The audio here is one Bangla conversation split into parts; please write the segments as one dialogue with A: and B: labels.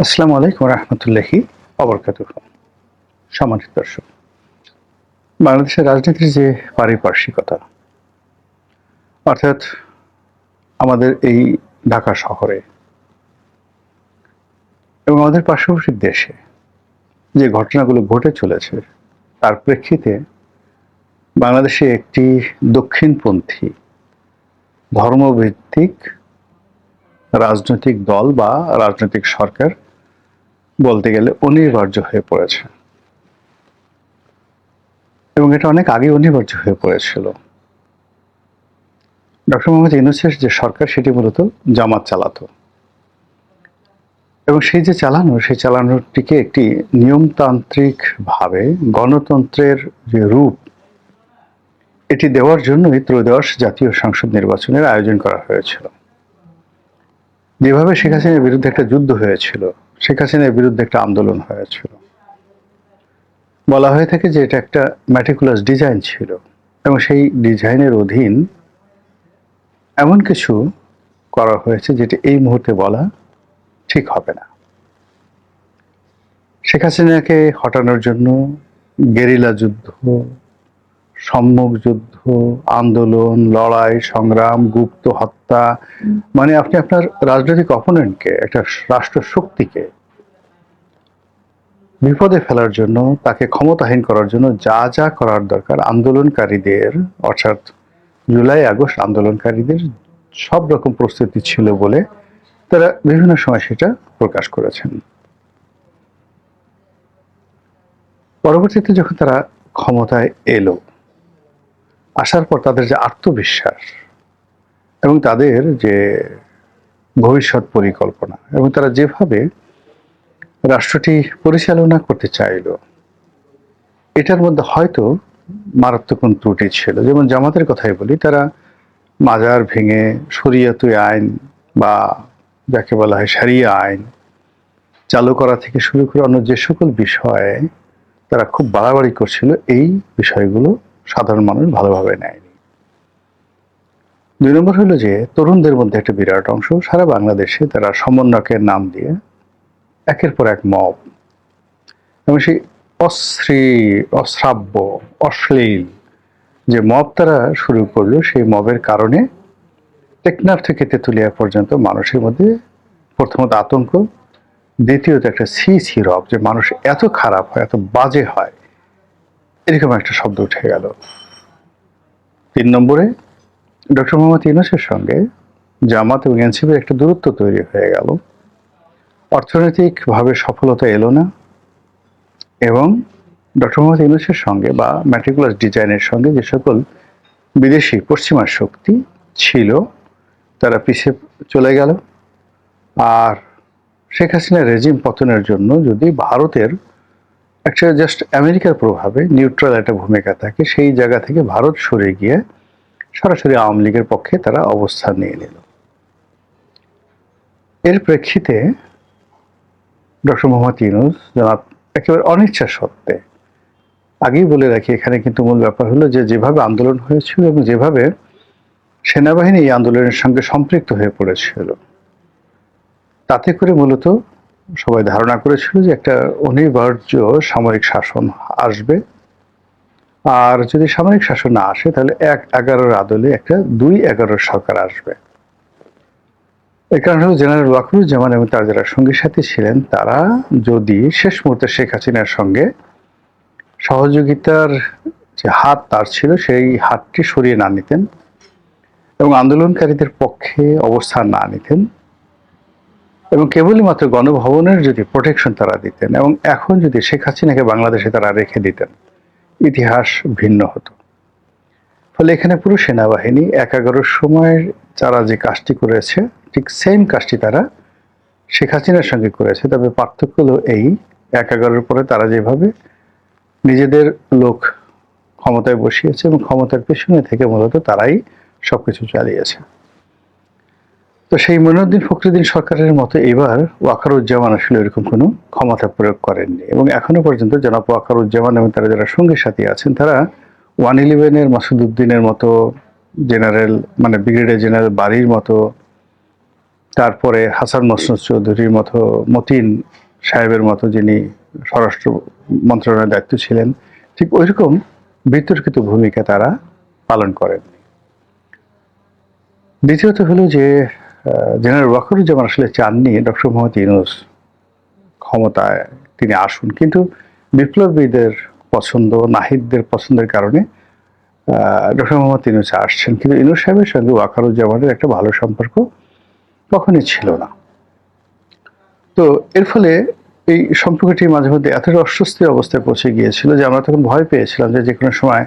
A: আসসালামু আলাইকুম রহমতুল্লাহি অবরকাতুহ। সম্মানিত দর্শক, বাংলাদেশের রাজনীতির যে পারিপার্শ্বিকতা, অর্থাৎ আমাদের এই ঢাকা শহরে এবং আমাদের পার্শ্ববর্তী দেশে যে ঘটনাগুলো ঘটে চলেছে, তার প্রেক্ষিতে বাংলাদেশে একটি দক্ষিণপন্থী ধর্মভিত্তিক রাজনৈতিক দল বা রাজনৈতিক সরকার বলতে গেলে অনিবার্য হয়ে পড়েছে, এবং এটা অনেক আগে অনিবার্য হয়ে পড়েছিল। ডক্টর মোহাম্মদ ইউনূসের যে সরকার, সেটি মূলত জামাত চালাতো, এবং সেই যে সেই চালানোটিকে একটি নিয়মতান্ত্রিক ভাবে গণতন্ত্রের যে রূপ, এটি দেওয়ার জন্যই ত্রয়োদশ জাতীয় সংসদ নির্বাচনের আয়োজন করা হয়েছিল। যেভাবে শেখ হাসিনার বিরুদ্ধে একটা যুদ্ধ হয়েছিল, শেখ হাসিনার বিরুদ্ধে একটা আন্দোলন হয়েছিল, বলা হয়ে থাকে যে এটা একটা ম্যাটিকুলাস ডিজাইন ছিল, এবং সেই ডিজাইনের অধীন এমন কিছু করা হয়েছে যেটি এই মুহূর্তে বলা ঠিক হবে না। শেখ হাসিনাকে হটানোর জন্য গেরিলা যুদ্ধ, সম্মুখ যুদ্ধ, আন্দোলন, লড়াই, সংগ্রাম, গুপ্ত হত্যা, মানে আপনি আপনার রাজনৈতিক অপোনেন্টকে, একটা রাষ্ট্র শক্তিকে বিপদে ফেলার জন্য, তাকে ক্ষমতাহীন করার জন্য যা যা করার দরকার, আন্দোলনকারীদের, অর্থাৎ জুলাই আগস্ট আন্দোলনকারীদের সব রকম প্রস্তুতি ছিল বলে তারা বিভিন্ন সময় সেটা প্রকাশ করেছেন। পরবর্তীতে যখন তারা ক্ষমতায় এলো, আসার পর তাদের যে আত্মবিশ্বাস এবং তাদের যে ভবিষ্যৎ পরিকল্পনা, এবং তারা যেভাবে রাষ্ট্রটি পরিচালনা করতে চাইল, এটার মধ্যে হয়তো মারাত্মক কোন ত্রুটি ছিল। যেমন জামাতের কথাই বলি, তারা মাজার ভেঙে শরিয়তি আইন বা যাকে বলা হয় শরিয়া আইন চালু করা থেকে শুরু করে অন্য যে সকল বিষয়ে তারা খুব বাড়াবাড়ি করছিল, এই বিষয়গুলো সাধারণ মানুষ ভালোভাবে নেয়নি। 2 নম্বর হলো যে তরুণদের মধ্যে একটা বিরাট অংশ সারা বাংলাদেশে তারা সমন্বয়কের নাম দিয়ে একের পর এক মব, এবং সেই অশ্রাব্য, অশ্লীল যে মব তারা শুরু করলো, সেই মবের কারণে টেকনাফ থেকে তেঁতুলিয়া পর্যন্ত মানুষের মধ্যে প্রথমত আতঙ্ক, দ্বিতীয়ত একটা ছি রব, যে মানুষ এত খারাপ হয়, এত বাজে হয়, এরকম একটা শব্দ উঠে গেল। 3 নম্বরে ডক্টর মোহাম্মদ ইউনূসের সঙ্গে জামাত এবং এনসিপির একটা দূরত্ব তৈরি হয়ে গেল। অর্থনৈতিকভাবে সফলতা এলো না, এবং ডক্টর মোহাম্মদ ইউনূসের সঙ্গে বা ম্যাটিকুলাস ডিজাইনের সঙ্গে যে সকল বিদেশি পশ্চিমা শক্তি ছিল, তারা পিছিয়ে চলে গেল। আর শেখ হাসিনার রেজিম পতনের জন্য যদি ভারতের একটা জাস্ট আমেরিকার প্রভাবে নিউট্রাল একটা ভূমিকা থাকে, সেই জায়গা থেকে ভারত সরে গিয়ে সরাসরি আওয়ামী লীগের পক্ষে তারা অবস্থান নিয়ে নিল। এর প্রেক্ষিতে ডক্টর মোহাম্মদ ইউনূস জনাব একেবারে অনিচ্ছা সত্ত্বে, আগেই বলে রাখি এখানে কিন্তু মূল ব্যাপার হলো যে যেভাবে আন্দোলন হয়েছিল এবং যেভাবে সেনাবাহিনী এই আন্দোলনের সঙ্গে সম্পৃক্ত হয়ে পড়েছিল, তাতে করে মূলত সবাই ধারণা করেছিল যে একটা অনিবার্য সামরিক শাসন আসবে, আর যদি সামরিক শাসন না আসে তাহলে 1/11 আদলে একটা 2/11 সরকার আসবে। এর কারণ হলো জেনারেল ওয়াকারুজ্জামান এবং তার যারা সঙ্গী সাথী ছিলেন, তারা যদি শেষ মুহূর্তে শেখ হাসিনার সঙ্গে সহযোগিতার যে হাত তার ছিল, সেই হাতটি সরিয়ে না নিতেন এবং আন্দোলনকারীদের পক্ষে অবস্থান না নিতেন, এবং কেবলই মাত্র গণভবনের যদি প্রোটেকশন তারা দিতেন, এবং এখন যদি শেখ হাসিনাকে বাংলাদেশে তারা রেখে দিতেন, ইতিহাস ভিন্ন হতো। ফলে এখানে পুরো সেনাবাহিনী 11 সময়ের যারা যে কাজটি করেছে, ঠিক সেম কাজটি তারা শেখ হাসিনার সঙ্গে করেছে। তবে পার্থক্য হলো এই, 11 পরে তারা যেভাবে নিজেদের লোক ক্ষমতায় বসিয়েছে এবং ক্ষমতার পেছনে থেকে মূলত তারাই সবকিছু চালিয়েছে। তো সেই মঈনুদ্দিন ফখরুদ্দিন সরকারের মতো এবার ওয়াকারুজ্জামান আসলে এরকম কোনো ক্ষমতা প্রয়োগ করেননি, এবং এখনো পর্যন্ত জনাব ওয়াকারুজ্জামান এবং তারা যারা সঙ্গী সাথী আছেন, তারা 111-এর মাসুদ উদ্দিনের মতো জেনারেল, মানে ব্রিগেডিয়ার জেনারেল বাড়ির মতো তারপরে হাসান মাসুদ চৌধুরীর মতো, মতিন সাহেবের মতো যিনি স্বরাষ্ট্র মন্ত্রণালয়ের দায়িত্ব ছিলেন, ঠিক ওইরকম বিতর্কিত ভূমিকা তারা পালন করেন। দ্বিতীয়ত হলো যে জেনারেল ওয়াকারুজ্জামান আসলে চাননি ডক্টর মোহাম্মদ ইউনূস ক্ষমতায় তিনি আসুন, কিন্তু বিপ্লবীদের পছন্দ, নাহিদদের পছন্দের কারণে ডক্টর মোহাম্মদ ইউনূস আসছেন। কিন্তু ইউনূস সাহেবের সঙ্গে ওয়াকারুজ্জামানের একটা ভালো সম্পর্ক কখনই ছিল না। তো এর ফলে এই সম্পর্কটি মাঝে মধ্যে এতটা অস্বস্তির অবস্থায় পৌঁছে গিয়েছিল যে আমরা তখন ভয় পেয়েছিলাম যে কোনো সময়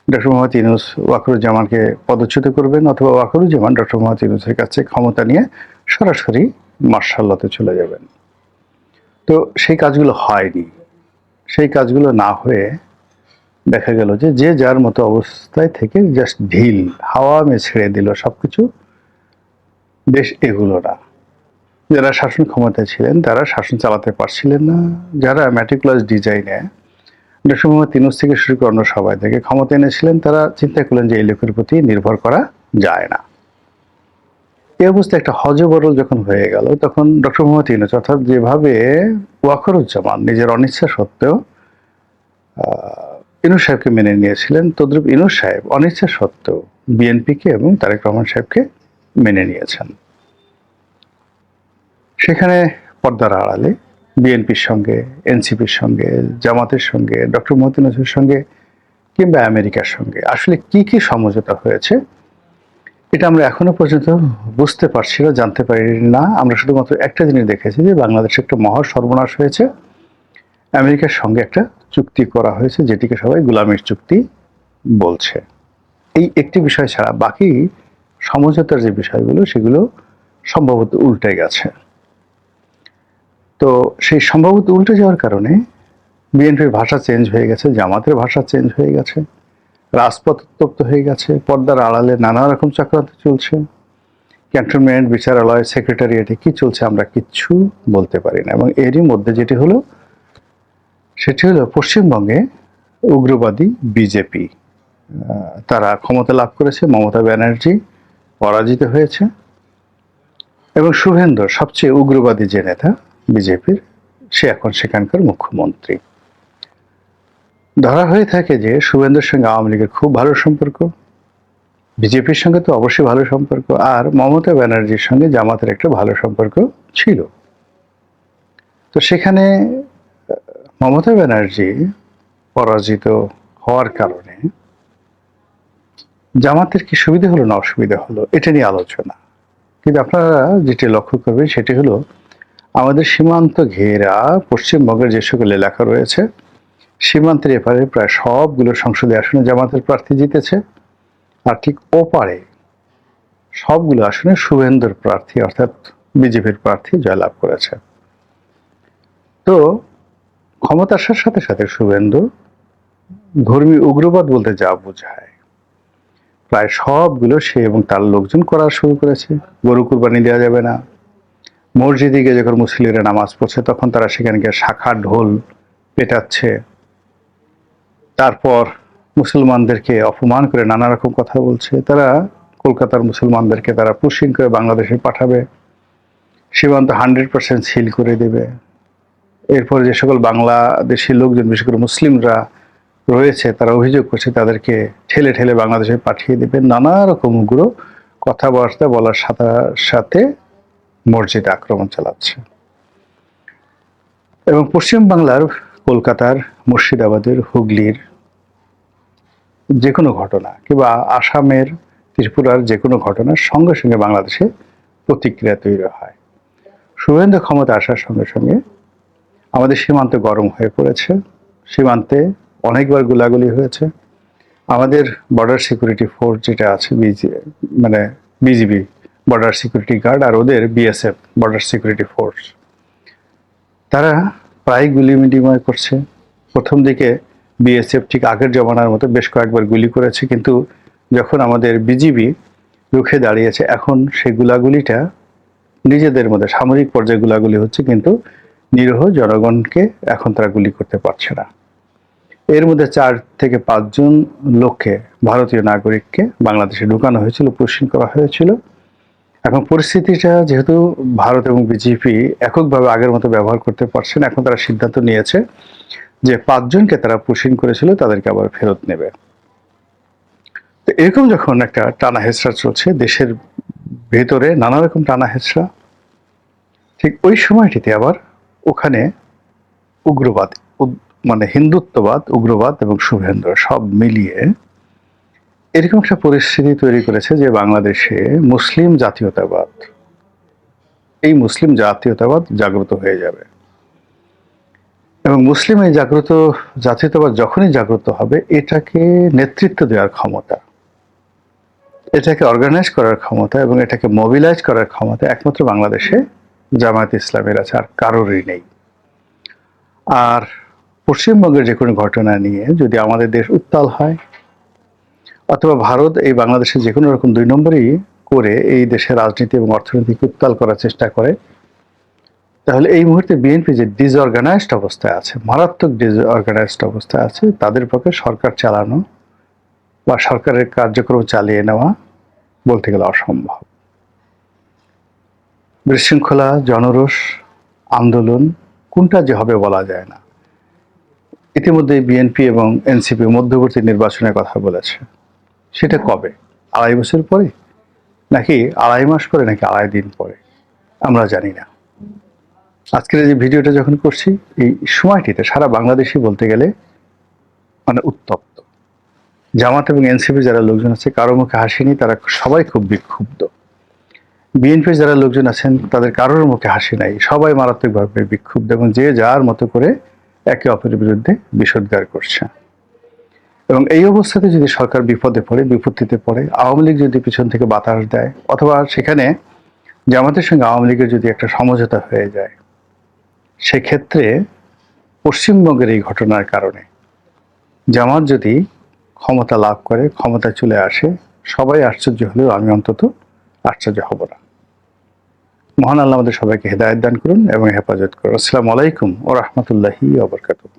A: ডক্টর মোহাম্মদ ইউনূস ওয়াকারুজ্জামানকে পদচ্যুত করবেন, অথবা ওয়াকারুজ্জামান ডক্টর মোহাম্মদ ইউনূসের কাছে ক্ষমতা নিয়ে সরাসরি মার্শাল্লাতে চলে যাবেন। তো সেই কাজগুলো হয়নি। সেই কাজগুলো না হয়ে দেখা গেল যে যে যার মতো অবস্থায় থেকে জাস্ট ঢিল হাওয়া মেয়ে ছেড়ে দিল, সবকিছু দেশ এগুলো না। যারা শাসন ক্ষমতায় ছিলেন তারা শাসন চালাতে পারছিলেন না। যারা ম্যাটিকুলাস ডিজাইনে ডক্টর মোহাম্মদ ইউনূস থেকে শুরু করে অন্য সবাই থেকে ক্ষমতা এনেছিলেন, তারা চিন্তা করলেন যে এই লোকের প্রতি নির্ভর করা যায় না। এই অবস্থায় একটা হযবরল যখন হয়ে গেল, তখন ডক্টর মোহাম্মদ ইউনূস, অর্থাৎ যেভাবে ওয়াকারুজ্জামান নিজের অনিচ্ছা সত্ত্বেও ইউনূস সাহেবকে মেনে নিয়েছিলেন, তদ্রুপ ইউনূস সাহেব অনিচ্ছা সত্ত্বেও বিএনপিকে এবং তারেক রহমান সাহেবকে মেনে নিয়েছেন। সেখানে পর্দার আড়ালে বিএনপির সঙ্গে, এনসিপির সঙ্গে, জামাতের সঙ্গে, ডক্টর মোহাম্মদ ইউনূসের সঙ্গে কিংবা আমেরিকার সঙ্গে আসলে কি কি সমঝোতা হয়েছে, এটা আমরা এখনো পর্যন্ত বুঝতে পারছি না, জানতে পারি না। আমরা শুধুমাত্র একটা জিনিস দেখেছি যে বাংলাদেশে একটা মহা সর্বনাশ হয়েছে, আমেরিকার সঙ্গে একটা চুক্তি করা হয়েছে যেটিকে সবাই গোলামির চুক্তি বলছে। এই একটি বিষয় ছাড়া বাকি সমঝোতার যে বিষয়গুলো সেগুলো সম্ভবত উল্টে গেছে। তো সেই সম্ভবত উল্টে যাওয়ার কারণে বিএনপির ভাষা চেঞ্জ হয়ে গেছে, জামাতের ভাষা চেঞ্জ হয়ে গেছে, রাজপথ উত্তপ্ত হয়ে গেছে, পর্দার আড়ালে নানা রকম চক্রান্ত চলছে, ক্যান্টনমেন্ট, বিচারালয়, সেক্রেটারিয়েটে কি চলছে আমরা কিচ্ছু বলতে পারি না। এবং এরই মধ্যে যেটি হলো সেটি হলো পশ্চিমবঙ্গে উগ্রবাদী বিজেপি তারা ক্ষমতা লাভ করেছে, মমতা ব্যানার্জি পরাজিত হয়েছে এবং শুভেন্দু সবচেয়ে উগ্রবাদী যে নেতা বিজেপির, সে এখন সেখানকার মুখ্যমন্ত্রী। ধরা হয়ে থাকে যে শুভেন্দুর সঙ্গে আওয়ামী লীগের খুব ভালো সম্পর্ক, বিজেপির সঙ্গে তো অবশ্যই ভালো সম্পর্ক, আর মমতা ব্যানার্জির সঙ্গে জামাতের একটা ভালো সম্পর্ক ছিল। তো সেখানে মমতা ব্যানার্জি পরাজিত হওয়ার কারণে জামাতের কি সুবিধা হলো না অসুবিধা হলো, এটা নিয়ে আলোচনা। কিন্তু আপনারা যেটি লক্ষ্য করবেন সেটি হলো আমাদের সীমান্ত ঘেরা পশ্চিমবঙ্গের যে সকল এলাকা রয়েছে, সীমান্তের এপারে প্রায় সবগুলো সংসদীয় আসনে জামাতের প্রার্থী জিতেছে, আর ঠিক ওপারে সবগুলো আসনে শুভেন্দুর প্রার্থী অর্থাৎ বিজেপির প্রার্থী জয়লাভ করেছে। তো ক্ষমতা আসার সাথে সাথে শুভেন্দু ধর্মীয় উগ্রবাদ বলতে যা বোঝায় প্রায় সবগুলো সে এবং তার লোকজন করা শুরু করেছে। গরু কুরবানি দেওয়া যাবে না, মসজিদে গিয়ে যখন মুসলিমরা নামাজ পড়ছে তখন তারা সেখানে গিয়ে শাখা ঢোল পেটাচ্ছে, তারপর মুসলমানদেরকে অপমান করে নানা রকম কথা বলছে। তারা কলকাতার মুসলমানদেরকে তারা পুশিং করে বাংলাদেশে পাঠাবে, সীমান্ত 100% সিল করে দেবে। এরপর যে সকল বাংলাদেশি লোকজন, বিশেষ করে মুসলিমরা রয়েছে, তারা অভিযোগ করছে তাদেরকে ঠেলে ঠেলে বাংলাদেশে পাঠিয়ে দেবে। নানা রকম উগ্র কথাবার্তা বলার সাথে সাথে মসজিদে আক্রমণ চালাচ্ছে। এবং পশ্চিম বাংলার কলকাতার, মুর্শিদাবাদের, হুগলির যে কোনো ঘটনা কিংবা আসামের, ত্রিপুরার যে কোনো ঘটনার সঙ্গে সঙ্গে বাংলাদেশে প্রতিক্রিয়া তৈরি হয়। শুভেন্দু ক্ষমতা আসার সঙ্গে সঙ্গে আমাদের সীমান্ত গরম হয়ে পড়েছে, সীমান্তে অনেকবার গোলাগুলি হয়েছে। আমাদের বর্ডার সিকিউরিটি ফোর্স যেটা আছে, মানে বিজিবি বর্ডার সিকিউরিটি গার্ড, আর ওদের বিএসএফ বর্ডার সিকিউরিটি ফোর্স, তারা প্রায় গুলি বিনিময় করছে। প্রথম দিকে বিএসএফ ঠিক আগের জমানার মতো বেশ কয়েকবার গুলি করেছে, কিন্তু যখন আমাদের বিজিবি রুখে দাঁড়িয়েছে, এখন সেই গুলাগুলিটা নিজেদের মধ্যে সামরিক পর্যায়ে গুলাগুলি হচ্ছে, কিন্তু নিরীহ জনগণকে এখন তারা গুলি করতে পারছে না। এর মধ্যে 4 থেকে 5 জন লোককে, ভারতীয় নাগরিককে বাংলাদেশে ঢুকানো হয়েছিল, পুশিং করা হয়েছিল। এখন পরিস্থিতিটা যেহেতু ভারত এবং বিজেপি এককভাবে আগের মতো ব্যবহার করতে পারছে না, এখন তারা সিদ্ধান্ত নিয়েছে যে 5 জনকে তারা পুশিং করেছিল তাদেরকে আবার ফেরত নেবে। তো এরকম যখন একটা টানা হেঁচড়া চলছে দেশের ভেতরে, নানা রকম টানা হেঁচড়া, ঠিক ওই সময়টিতে আবার ওখানে উগ্রবাদ, মানে হিন্দুত্ববাদ, উগ্রবাদ এবং শুভেন্দ্র সব মিলিয়ে এরকম একটা পরিস্থিতি তৈরি করেছে যে বাংলাদেশে মুসলিম জাতীয়তাবাদ, এই মুসলিম জাতীয়তাবাদ জাগ্রত হয়ে যাবে। এবং মুসলিম এই জাতীয়তাবাদ যখনই জাগ্রত হবে, এটাকে নেতৃত্ব দেওয়ার ক্ষমতা, এটাকে অর্গানাইজ করার ক্ষমতা এবং এটাকে মোবিলাইজ করার ক্ষমতা একমাত্র বাংলাদেশে জামায়াত ইসলামের আছে, আর কারোরই নেই। আর পশ্চিমবঙ্গের যে কোনো ঘটনা নিয়ে যদি আমাদের দেশ উত্তাল হয়, অথবা ভারত এই বাংলাদেশে যে কোনো রকম 2 নম্বরই করে এই দেশের রাজনীতি এবং অর্থনীতিকে উত্তাল করার চেষ্টা করে, তাহলে এই মুহূর্তে বিএনপি যে ডিসঅর্গানাইজড অবস্থায় আছে, মারাত্মক ডিসঅর্গানাইজড অবস্থায় আছে, তাদের পক্ষে সরকার চালানো বা সরকারের কার্যক্রম চালিয়ে নেওয়া বলতে গেলে অসম্ভব। বিশৃঙ্খলা, জনরোষ, আন্দোলন কোনটা যে হবে বলা যায় না। ইতিমধ্যে বিএনপি এবং এনসিপি মধ্যবর্তী নির্বাচনের কথা বলেছে। সেটা কবে? 2.5 বছর পরে, নাকি 2.5 মাস পরে, নাকি 2.5 দিন পরে? আমরা জানি না। আজকের যে ভিডিওটা যখন করছি, এই সময়টিতে সারা বাংলাদেশি বলতে গেলে মানে উত্তপ্ত। জামাত এবং এনসিপি যারা লোকজন আছে কারো মুখে হাসি নেই, তারা সবাই খুব বিক্ষুব্ধ। বিএনপির যারা লোকজন আছেন তাদের কারোর মুখে হাসি নাই, সবাই মারাত্মকভাবে বিক্ষুব্ধ এবং যে যার মতো করে একে অপরের বিরুদ্ধে বিষোদ্গার করছে। এবং এই অবস্থাতে যদি সরকার বিপদে পড়ে, বিপত্তিতে পড়ে, আওয়ামী লীগ যদি পিছন থেকে বাতাস দেয়, অথবা সেখানে জামাতের সঙ্গে আওয়ামী লীগের যদি একটা সমঝোতা হয়ে যায়, সেক্ষেত্রে পশ্চিমবঙ্গের এই ঘটনার কারণে জামাত যদি ক্ষমতা লাভ করে, ক্ষমতায় চলে আসে, সবাই আশ্চর্য হলেও আমি অন্তত আশ্চর্য হব না। মহান আল্লাহ আমাদের সবাইকে হেদায়েত দান করুন এবং হেফাজত করুন। আসসালামু আলাইকুম ওয়া রাহমাতুল্লাহি ওয়া বারাকাতুহু।